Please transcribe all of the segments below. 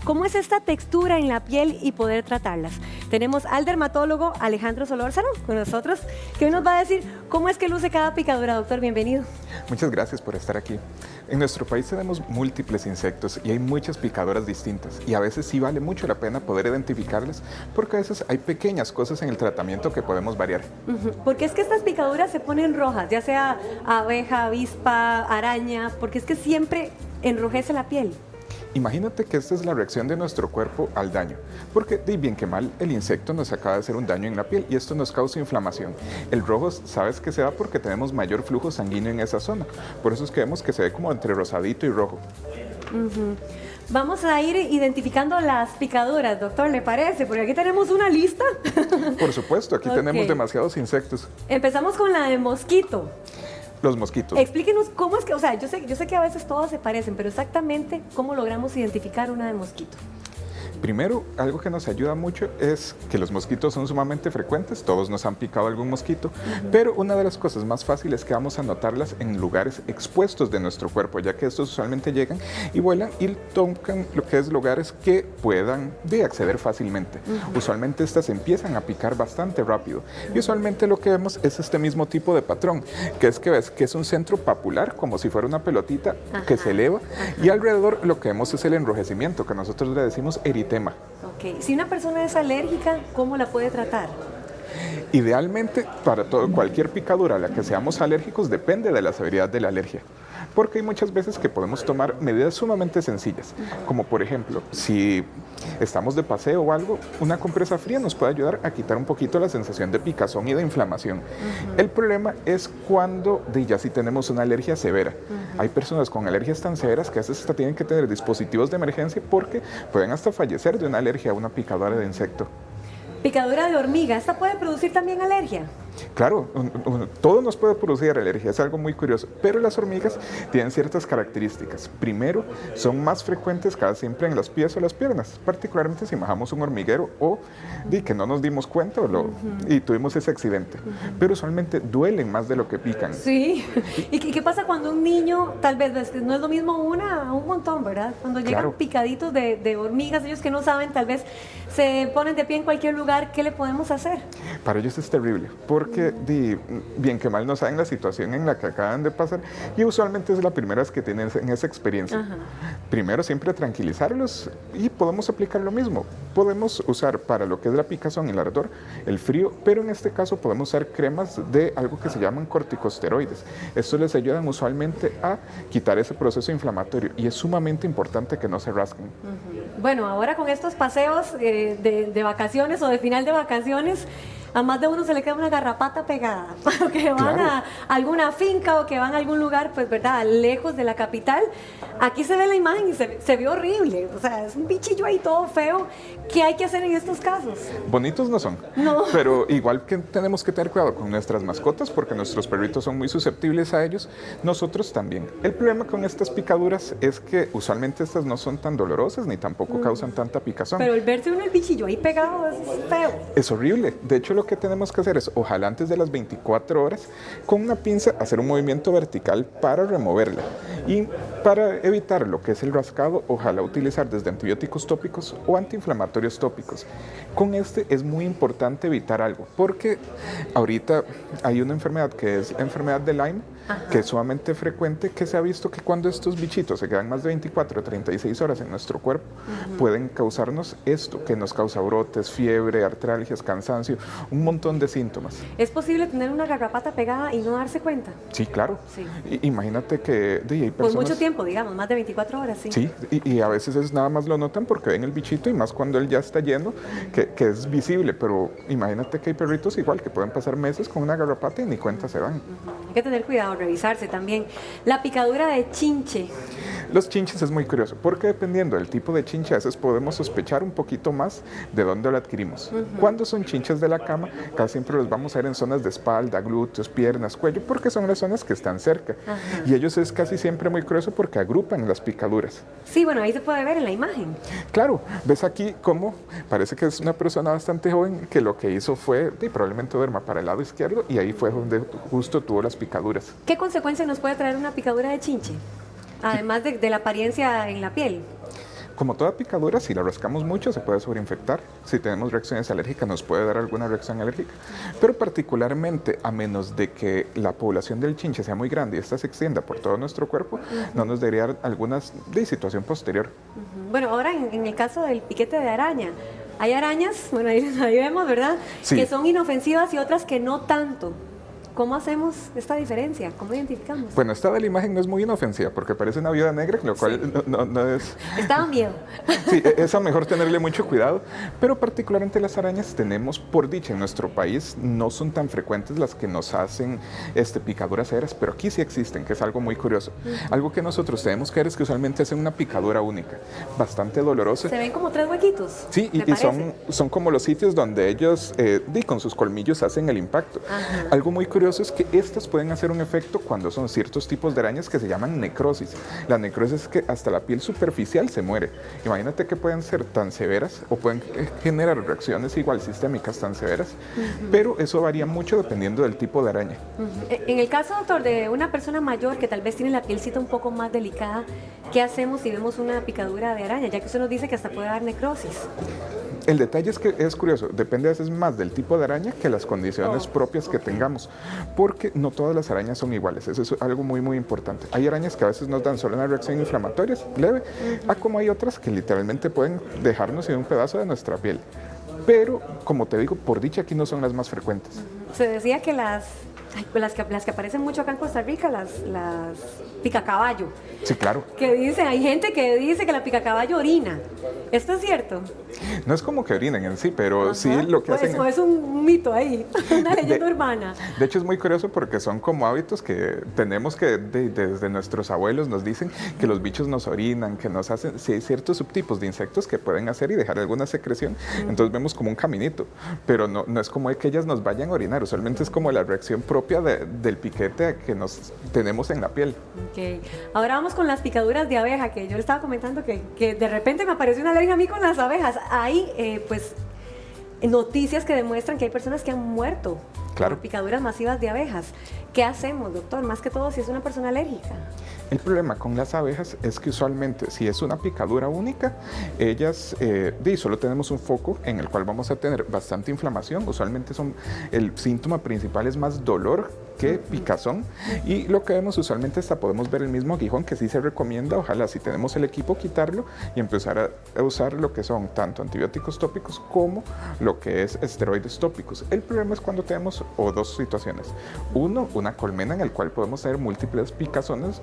¿Cómo es esta textura en la piel y poder tratarlas? Tenemos al dermatólogo Alejandro Solórzano con nosotros, que hoy nos va a decir cómo es que luce cada picadura. Doctor, bienvenido. Muchas gracias por estar aquí. En nuestro país tenemos múltiples insectos y hay muchas picaduras distintas, y a veces sí vale mucho la pena poder identificarlas, porque a veces hay pequeñas cosas en el tratamiento que podemos variar. Porque es que estas picaduras se ponen rojas, ya sea abeja, avispa, araña, porque es que siempre enrojece la piel. Imagínate que esta es la reacción de nuestro cuerpo al daño, porque de bien que mal el insecto nos acaba de hacer un daño en la piel y esto nos causa inflamación. El rojo, sabes que se da porque tenemos mayor flujo sanguíneo en esa zona, por eso es que vemos que se ve como entre rosadito y rojo. Vamos a ir identificando las picaduras, doctor, ¿le parece? Porque aquí tenemos una lista. Por supuesto, aquí tenemos demasiados insectos. Empezamos con la de mosquito. Los mosquitos. Explíquenos cómo es que, o sea, yo sé que a veces todas se parecen, pero exactamente cómo logramos identificar una de mosquito. Primero, algo que nos ayuda mucho es que los mosquitos son sumamente frecuentes, todos nos han picado algún mosquito, pero una de las cosas más fáciles es que vamos a notarlas en lugares expuestos de nuestro cuerpo, ya que estos usualmente llegan y vuelan y tocan lo que es lugares que puedan acceder fácilmente. Usualmente estas empiezan a picar bastante rápido y usualmente lo que vemos es este mismo tipo de patrón, que es que ves que es un centro papular, como si fuera una pelotita que se eleva, y alrededor lo que vemos es el enrojecimiento, que nosotros le decimos eritema. Ok, si una persona es alérgica, ¿cómo la puede tratar? Idealmente, para cualquier picadura a la que seamos alérgicos, depende de la severidad de la alergia. Porque hay muchas veces que podemos tomar medidas sumamente sencillas, como por ejemplo, si estamos de paseo o algo, una compresa fría nos puede ayudar a quitar un poquito la sensación de picazón y de inflamación. El problema es cuando ya sí tenemos una alergia severa. Hay personas con alergias tan severas que a veces hasta tienen que tener dispositivos de emergencia porque pueden hasta fallecer de una alergia a una picadura de insecto. Picadura de hormiga, ¿esta puede producir también alergia? Claro, todo nos puede producir alergia, es algo muy curioso, pero las hormigas tienen ciertas características. Primero, son más frecuentes casi siempre en los pies o las piernas, particularmente si bajamos un hormiguero o que no nos dimos cuenta y tuvimos ese accidente. Pero usualmente duelen más de lo que pican. Sí, ¿y qué pasa cuando un niño, tal vez, no es lo mismo una a un montón, ¿verdad? Cuando llegan picaditos de hormigas, ellos que no saben, tal vez se ponen de pie en cualquier lugar, ¿qué le podemos hacer? Para ellos es terrible, porque bien que mal no saben la situación en la que acaban de pasar y usualmente es la primera vez que tienen esa experiencia. Primero siempre tranquilizarlos y podemos aplicar lo mismo. Podemos usar para lo que es la picazón y el ardor, el frío, pero en este caso podemos usar cremas de algo que se llaman corticosteroides. Estos les ayudan usualmente a quitar ese proceso inflamatorio y es sumamente importante que no se rasquen. Bueno, ahora con estos paseos de vacaciones o de final de vacaciones, a más de uno se le queda una garrapata pegada, que van a alguna finca o que van a algún lugar, pues, ¿verdad?, lejos de la capital. Aquí se ve la imagen y se ve horrible, o sea, es un bichillo ahí todo feo. ¿Qué hay que hacer en estos casos? Bonitos no son, pero igual que tenemos que tener cuidado con nuestras mascotas porque nuestros perritos son muy susceptibles a ellos, nosotros también. El problema con estas picaduras es que usualmente estas no son tan dolorosas ni tampoco causan tanta picazón. Pero el verse uno el bichillo ahí pegado es feo. Es horrible. De hecho, lo que tenemos que hacer es, ojalá antes de las 24 horas, con una pinza hacer un movimiento vertical para removerla. Y para evitar lo que es el rascado, ojalá utilizar desde antibióticos tópicos o antiinflamatorios tópicos. Con este es muy importante evitar algo, porque ahorita hay una enfermedad que es la enfermedad de Lyme, que es sumamente frecuente, que se ha visto que cuando estos bichitos se quedan más de 24 o 36 horas en nuestro cuerpo, pueden causarnos esto, que nos causa brotes, fiebre, artralgias, cansancio, un montón de síntomas. ¿Es posible tener una garrapata pegada y no darse cuenta? Sí, claro. Sí. Imagínate que hay personas... Por mucho tiempo, digamos, más de 24 horas, sí. Sí, y a veces nada más lo notan porque ven el bichito y más cuando él ya está lleno, que es visible, pero imagínate que hay perritos igual que pueden pasar meses con una garrapata y ni cuenta se dan. Hay que tener cuidado, revisarse también. La picadura de chinche. Los chinches es muy curioso, porque dependiendo del tipo de chinche, a veces podemos sospechar un poquito más de dónde lo adquirimos. Cuando son chinches de la cama, casi siempre los vamos a ver en zonas de espalda, glúteos, piernas, cuello, porque son las zonas que están cerca. Y ellos es casi siempre muy curioso porque agrupan las picaduras. Sí, bueno, ahí se puede ver en la imagen. Claro, ves aquí cómo parece que es una persona bastante joven que lo que hizo fue, probablemente duerma para el lado izquierdo y ahí fue donde justo tuvo las picaduras. ¿Qué consecuencias nos puede traer una picadura de chinche? Además de la apariencia en la piel. Como toda picadura, si la rascamos mucho se puede sobreinfectar. Si tenemos reacciones alérgicas nos puede dar alguna reacción alérgica. Pero particularmente, a menos de que la población del chinche sea muy grande y esta se extienda por todo nuestro cuerpo, no nos daría alguna situación posterior. Bueno, ahora en el caso del piquete de araña, hay arañas, bueno, ahí vemos, ¿verdad? Sí. Que son inofensivas y otras que no tanto. ¿Cómo hacemos esta diferencia? ¿Cómo identificamos? Bueno, esta de la imagen no es muy inofensiva porque parece una viuda negra, lo cual no es... Estaba miedo. Sí, es a mejor tenerle mucho cuidado, pero particularmente las arañas tenemos, por dicha, en nuestro país no son tan frecuentes las que nos hacen picaduras severas, pero aquí sí existen, que es algo muy curioso. Algo que nosotros tenemos que ver es que usualmente hacen una picadura única, bastante dolorosa. Se ven como 3 huequitos. Sí, y son como los sitios donde ellos con sus colmillos hacen el impacto. Ajá. Algo muy curioso es que estas pueden hacer un efecto cuando son ciertos tipos de arañas que se llaman necrosis. La necrosis es que hasta la piel superficial se muere. Imagínate que pueden ser tan severas o pueden generar reacciones igual sistémicas tan severas, pero eso varía mucho dependiendo del tipo de araña. En el caso, doctor, de una persona mayor que tal vez tiene la pielcita un poco más delicada, ¿qué hacemos si vemos una picadura de araña? Ya que usted nos dice que hasta puede dar necrosis. El detalle es que es curioso, depende a veces más del tipo de araña que las condiciones propias que tengamos, porque no todas las arañas son iguales, eso es algo muy muy importante. Hay arañas que a veces nos dan solo una reacción inflamatoria leve, como hay otras que literalmente pueden dejarnos sin un pedazo de nuestra piel. Pero, como te digo, por dicha aquí no son las más frecuentes. Se decía que las que aparecen mucho acá en Costa Rica, las picacaballo. Sí, claro. Hay gente que dice que la picacaballo orina. ¿Esto es cierto? No es como que orinen en sí, pero sí lo que hacen... Pues es un mito ahí, una leyenda urbana. De hecho es muy curioso porque son como hábitos que tenemos que desde nuestros abuelos nos dicen que los bichos nos orinan, que nos hacen... Si hay ciertos subtipos de insectos que pueden hacer y dejar alguna secreción, entonces vemos como un caminito, pero no es como que ellas nos vayan a orinar, usualmente es como la reacción propia del piquete que nos tenemos en la piel. Ok, ahora vamos con las picaduras de abeja, que yo le estaba comentando que de repente me apareció una alergia a mí con las abejas. Hay noticias que demuestran que hay personas que han muerto por picaduras masivas de abejas. ¿Qué hacemos, doctor? Más que todo si es una persona alérgica. El problema con las abejas es que usualmente si es una picadura única, ellas solo tenemos un foco en el cual vamos a tener bastante inflamación. Usualmente el síntoma principal es más dolor que picazón, y lo que vemos usualmente hasta podemos ver el mismo aguijón, que sí se recomienda, ojalá si tenemos el equipo quitarlo y empezar a usar lo que son tanto antibióticos tópicos como lo que es esteroides tópicos. El problema es cuando tenemos dos situaciones. Uno, una colmena en el cual podemos tener múltiples picaduras,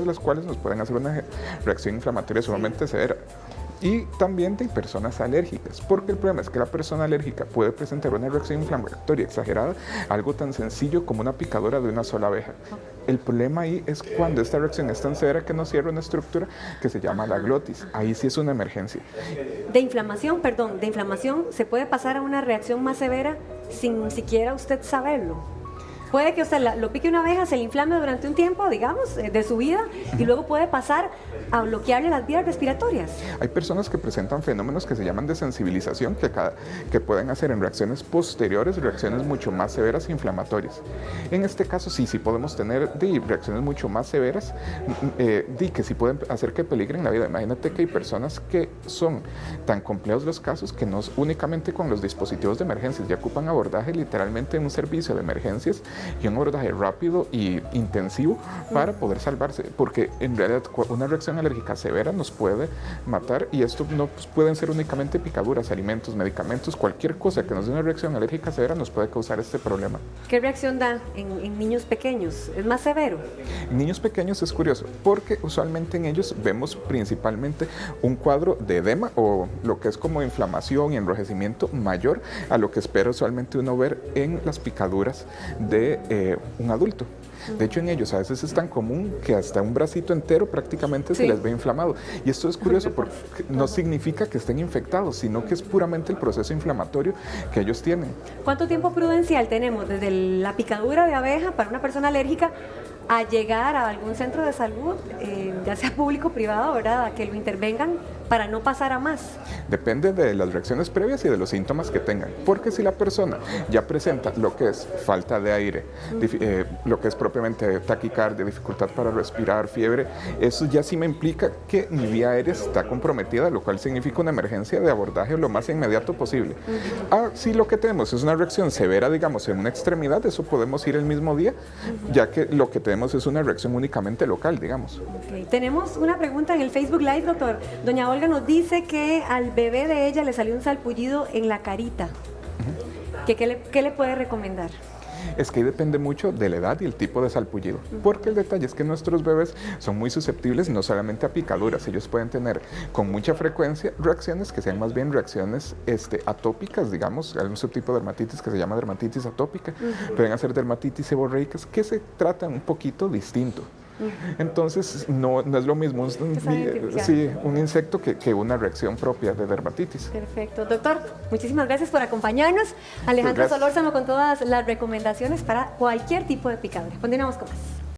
las cuales nos pueden hacer una reacción inflamatoria sumamente severa. Y también de personas alérgicas, porque el problema es que la persona alérgica puede presentar una reacción inflamatoria exagerada, algo tan sencillo como una picadura de una sola abeja. El problema ahí es cuando esta reacción es tan severa que nos cierra una estructura que se llama la glotis. Ahí sí es una emergencia. De inflamación, ¿se puede pasar a una reacción más severa sin siquiera usted saberlo? Puede que usted lo pique una abeja, se le inflame durante un tiempo, digamos, de su vida, y luego puede pasar a bloquearle las vías respiratorias. Hay personas que presentan fenómenos que se llaman de sensibilización, que pueden hacer en reacciones posteriores, reacciones mucho más severas e inflamatorias. En este caso sí podemos tener reacciones mucho más severas, que sí pueden hacer que peligren la vida. Imagínate que hay personas que son tan complejos los casos que no únicamente con los dispositivos de emergencias, ya ocupan abordaje literalmente en un servicio de emergencias, y un abordaje rápido y intensivo para poder salvarse, porque en realidad una reacción alérgica severa nos puede matar, y esto no pueden ser únicamente picaduras, alimentos, medicamentos, cualquier cosa que nos dé una reacción alérgica severa nos puede causar este problema. ¿Qué reacción da en niños pequeños? ¿Es más severo? En niños pequeños es curioso, porque usualmente en ellos vemos principalmente un cuadro de edema o lo que es como inflamación y enrojecimiento mayor a lo que espera usualmente uno ver en las picaduras de un adulto. De hecho, en ellos a veces es tan común que hasta un bracito entero prácticamente se les ve inflamado. Y esto es curioso porque no significa que estén infectados, sino que es puramente el proceso inflamatorio que ellos tienen. ¿Cuánto tiempo prudencial tenemos desde la picadura de abeja para una persona alérgica a llegar a algún centro de salud, ya sea público o privado, ¿verdad?, a que lo intervengan para no pasar a más? Depende de las reacciones previas y de los síntomas que tengan, porque si la persona ya presenta lo que es falta de aire, lo que es propiamente taquicardia, dificultad para respirar, fiebre, eso ya sí me implica que mi vía aérea está comprometida, lo cual significa una emergencia de abordaje lo más inmediato posible. Si lo que tenemos es una reacción severa, digamos, en una extremidad, eso podemos ir el mismo día, ya que lo que tenemos es una reacción únicamente local, digamos. Okay. Tenemos una pregunta en el Facebook Live, doctor. Doña Olga nos dice que al bebé de ella le salió un salpullido en la carita. ¿Qué le puede recomendar? Es que depende mucho de la edad y el tipo de salpullido, porque el detalle es que nuestros bebés son muy susceptibles no solamente a picaduras, ellos pueden tener con mucha frecuencia reacciones que sean más bien reacciones atópicas, digamos, hay un subtipo de dermatitis que se llama dermatitis atópica, pueden hacer dermatitis seborreicas que se tratan un poquito distinto. Entonces, no es lo mismo un insecto que una reacción propia de dermatitis. Perfecto. Doctor, muchísimas gracias por acompañarnos. Alejandro Solórzano con todas las recomendaciones para cualquier tipo de picadura. Continuamos con más.